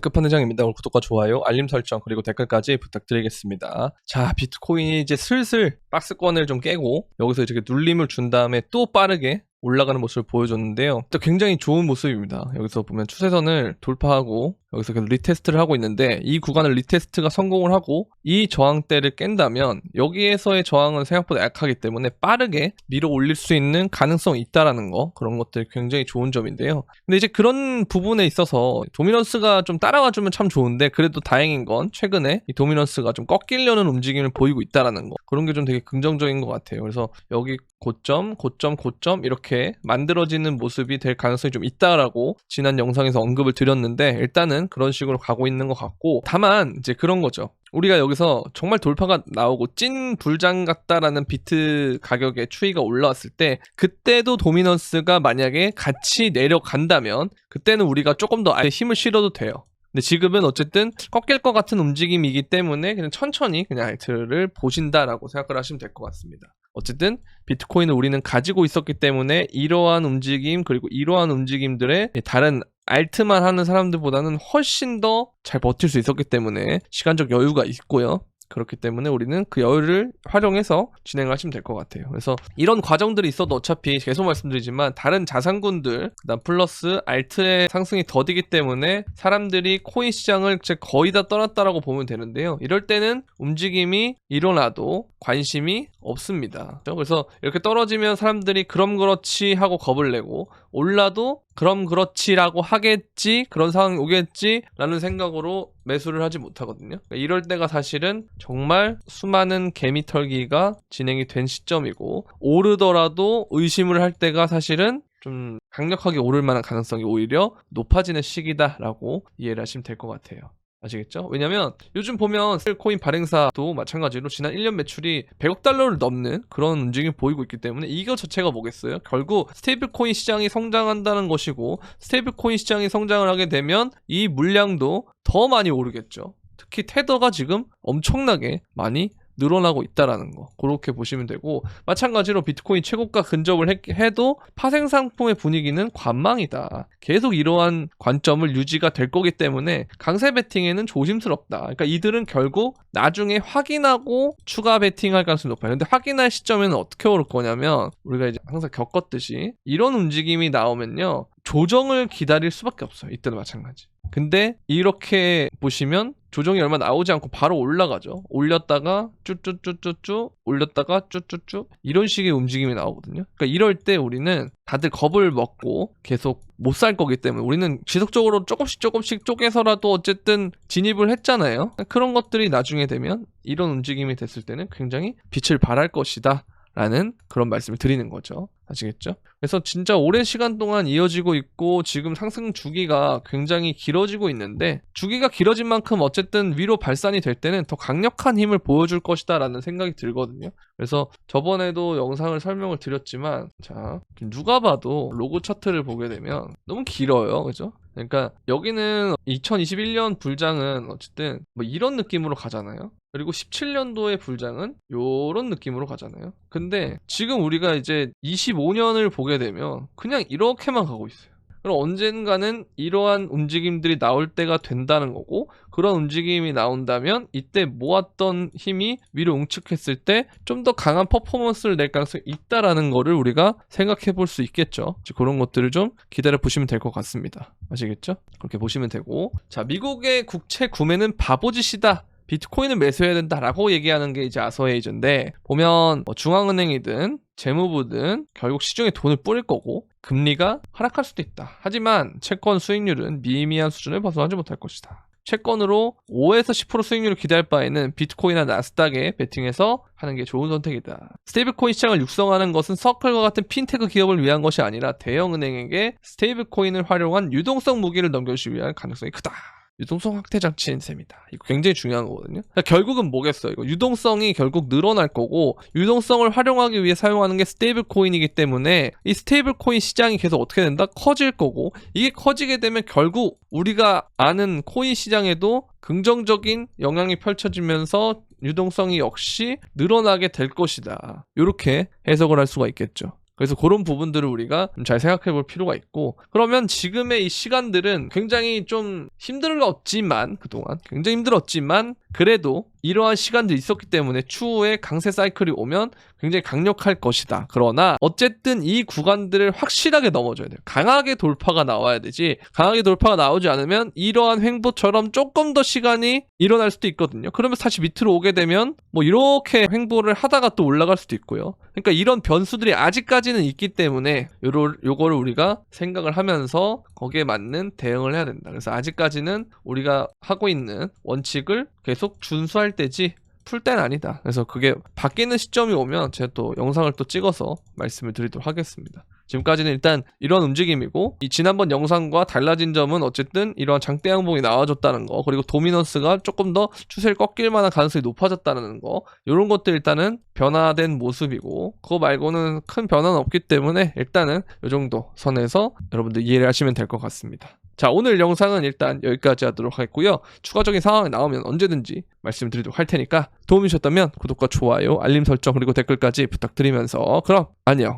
끝판대장입니다. 오늘 구독과 좋아요, 알림 설정 그리고 댓글까지 부탁드리겠습니다. 자, 비트코인이 이제 슬슬 박스권을 좀 깨고 여기서 이렇게 눌림을 준 다음에 또 빠르게 올라가는 모습을 보여줬는데요. 또 굉장히 좋은 모습입니다. 여기서 보면 추세선을 돌파하고 여기서 계속 리테스트를 하고 있는데 이 구간을 리테스트가 성공을 하고 이 저항대를 깬다면 여기에서의 저항은 생각보다 약하기 때문에 빠르게 밀어 올릴 수 있는 가능성이 있다라는 거, 그런 것들이 굉장히 좋은 점인데요. 근데 이제 그런 부분에 있어서 도미넌스가 좀 따라와주면 참 좋은데, 그래도 다행인 건 최근에 이 도미넌스가 좀 꺾이려는 움직임을 보이고 있다라는 거, 그런 게 좀 되게 긍정적인 것 같아요. 그래서 여기 고점 이렇게 만들어지는 모습이 될 가능성이 좀 있다라고 지난 영상에서 언급을 드렸는데, 일단은 그런 식으로 가고 있는 것 같고, 다만 이제 그런 거죠. 우리가 여기서 정말 돌파가 나오고 찐 불장 같다라는 비트 가격의 추이가 올라왔을 때, 그때도 도미넌스가 만약에 같이 내려간다면 그때는 우리가 조금 더 아예 힘을 실어도 돼요. 근데 지금은 어쨌든 꺾일 것 같은 움직임이기 때문에 그냥 천천히 그냥 알트를 보신다라고 생각을 하시면 될 것 같습니다. 어쨌든 비트코인을 우리는 가지고 있었기 때문에 이러한 움직임, 그리고 이러한 움직임들의 다른 알트만 하는 사람들보다는 훨씬 더 잘 버틸 수 있었기 때문에 시간적 여유가 있고요. 그렇기 때문에 우리는 그 여유를 활용해서 진행을 하시면 될 것 같아요. 그래서 이런 과정들이 있어도 어차피 계속 말씀드리지만 다른 자산군들, 그다음 플러스 알트의 상승이 더디기 때문에 사람들이 코인 시장을 거의 다 떠났다라고 보면 되는데요. 이럴 때는 움직임이 일어나도 관심이 없습니다. 그래서 이렇게 떨어지면 사람들이 그럼 그렇지 하고 겁을 내고, 올라도 그럼 그렇지라고 하겠지, 그런 상황이 오겠지 라는 생각으로 매수를 하지 못하거든요. 그러니까 이럴 때가 사실은 정말 수많은 개미 털기가 진행이 된 시점이고, 오르더라도 의심을 할 때가 사실은 좀 강력하게 오를 만한 가능성이 오히려 높아지는 시기다라고 이해를 하시면 될 것 같아요. 아시겠죠? 왜냐면 요즘 보면 코인 발행사도 마찬가지로 지난 1년 매출이 100억 달러를 넘는 그런 움직임이 보이고 있기 때문에 이거 자체가 뭐겠어요? 결국 스테이블 코인 시장이 성장한다는 것이고, 스테이블 코인 시장이 성장을 하게 되면 이 물량도 더 많이 오르겠죠. 특히 테더가 지금 엄청나게 많이 늘어나고 있다라는 거, 그렇게 보시면 되고, 마찬가지로 비트코인 최고가 근접을 해도 파생 상품의 분위기는 관망이다. 계속 이러한 관점을 유지가 될 거기 때문에 강세 베팅에는 조심스럽다. 그러니까 이들은 결국 나중에 확인하고 추가 베팅할 가능성이 높아요. 근데 확인할 시점에는 어떻게 오를 거냐면, 우리가 이제 항상 겪었듯이 이런 움직임이 나오면요, 조정을 기다릴 수밖에 없어요. 이때도 마찬가지. 근데 이렇게 보시면 조정이 얼마 나오지 않고 바로 올라가죠. 올렸다가 쭈쭈쭈쭈쭈, 올렸다가 쭈쭈쭈, 이런 식의 움직임이 나오거든요. 그러니까 이럴 때 우리는 다들 겁을 먹고 계속 못 살 거기 때문에 우리는 지속적으로 조금씩 쪼개서라도 어쨌든 진입을 했잖아요. 그런 것들이 나중에 되면, 이런 움직임이 됐을 때는 굉장히 빛을 발할 것이다 라는 그런 말씀을 드리는 거죠. 아시겠죠? 그래서 진짜 오랜 시간 동안 이어지고 있고, 지금 상승 주기가 굉장히 길어지고 있는데, 주기가 길어진 만큼 어쨌든 위로 발산이 될 때는 더 강력한 힘을 보여줄 것이다 라는 생각이 들거든요. 그래서 저번에도 영상을 설명을 드렸지만, 자, 누가 봐도 로고 차트를 보게 되면 너무 길어요. 그죠? 그러니까 여기는 2021년 불장은 어쨌든 뭐 이런 느낌으로 가잖아요. 그리고 17년도의 불장은 요런 느낌으로 가잖아요. 근데 지금 우리가 이제 25년을 보게 되면 그냥 이렇게만 가고 있어요. 그럼 언젠가는 이러한 움직임들이 나올 때가 된다는 거고, 그런 움직임이 나온다면 이때 모았던 힘이 위로 응축했을 때 좀 더 강한 퍼포먼스를 낼 가능성이 있다라는 거를 우리가 생각해 볼 수 있겠죠. 그런 것들을 좀 기다려 보시면 될 것 같습니다. 아시겠죠? 그렇게 보시면 되고, 자, 미국의 국채 구매는 바보짓이다, 비트코인을 매수해야 된다라고 얘기하는 게 이제 아서헤이즈인데, 보면 중앙은행이든 재무부든 결국 시중에 돈을 뿌릴 거고, 금리가 하락할 수도 있다. 하지만 채권 수익률은 미미한 수준을 벗어나지 못할 것이다. 채권으로 5에서 10% 수익률을 기대할 바에는 비트코인이나 나스닥에 베팅해서 하는 게 좋은 선택이다. 스테이블코인 시장을 육성하는 것은 서클과 같은 핀테크 기업을 위한 것이 아니라 대형은행에게 스테이블코인을 활용한 유동성 무기를 넘겨주기 위한 가능성이 크다. 유동성 확대 장치인 셈이다. 이거 굉장히 중요한 거거든요. 그러니까 결국은 뭐겠어요? 이거 유동성이 결국 늘어날 거고, 유동성을 활용하기 위해 사용하는 게 스테이블 코인이기 때문에 이 스테이블 코인 시장이 계속 어떻게 된다? 커질 거고, 이게 커지게 되면 결국 우리가 아는 코인 시장에도 긍정적인 영향이 펼쳐지면서 유동성이 역시 늘어나게 될 것이다. 이렇게 해석을 할 수가 있겠죠. 그래서 그런 부분들을 우리가 좀 잘 생각해 볼 필요가 있고, 그러면 지금의 이 시간들은 굉장히 좀 힘들었지만, 그동안 굉장히 힘들었지만 그래도 이러한 시간들이 있었기 때문에 추후에 강세 사이클이 오면 굉장히 강력할 것이다. 그러나 어쨌든 이 구간들을 확실하게 넘어줘야 돼요. 강하게 돌파가 나와야 되지, 강하게 돌파가 나오지 않으면 이러한 횡보처럼 조금 더 시간이 일어날 수도 있거든요. 그러면 다시 밑으로 오게 되면 뭐 이렇게 횡보를 하다가 또 올라갈 수도 있고요. 그러니까 이런 변수들이 아직까지는 있기 때문에 요거를 우리가 생각을 하면서 거기에 맞는 대응을 해야 된다. 그래서 아직까지는 우리가 하고 있는 원칙을 계속 준수할 때지 풀 때는 아니다. 그래서 그게 바뀌는 시점이 오면 제가 또 영상을 또 찍어서 말씀을 드리도록 하겠습니다. 지금까지는 일단 이런 움직임이고, 이 지난번 영상과 달라진 점은 어쨌든 이러한 장대 양봉이 나와줬다는 거, 그리고 도미넌스가 조금 더 추세를 꺾일 만한 가능성이 높아졌다는 거, 이런 것들 일단은 변화된 모습이고, 그거 말고는 큰 변화는 없기 때문에 일단은 이 정도 선에서 여러분들 이해를 하시면 될 것 같습니다. 자, 오늘 영상은 일단 여기까지 하도록 하겠고요. 추가적인 상황이 나오면 언제든지 말씀드리도록 할 테니까 도움이 되셨다면 구독과 좋아요, 알림 설정, 그리고 댓글까지 부탁드리면서 그럼 안녕.